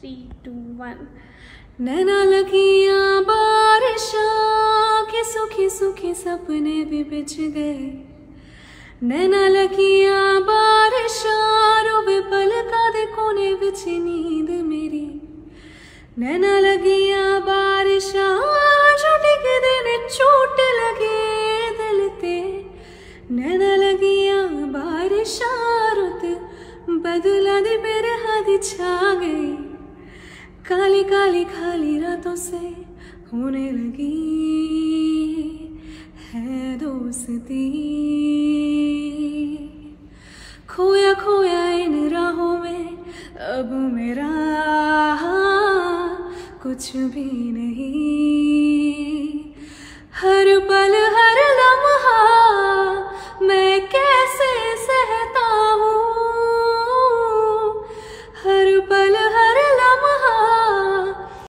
3, 2, 1। नैना लगियां बारिशां के सूखे सूखे सपने भी बिछ गए। नैना लगियां बारिशां रोवे पलकां दे कोने विच नींद मेरी। नैना लगियां बारिशां जो डिगदे ने चोट लगे दिल ते। नैना लगियां बारिशां रुत बदला दी बिरहा दी छा गई। काली काली खाली रातों से होने लगी है दोस्ती। खोया खोया इन राहों में अब मेरा कुछ भी नहीं। हर पल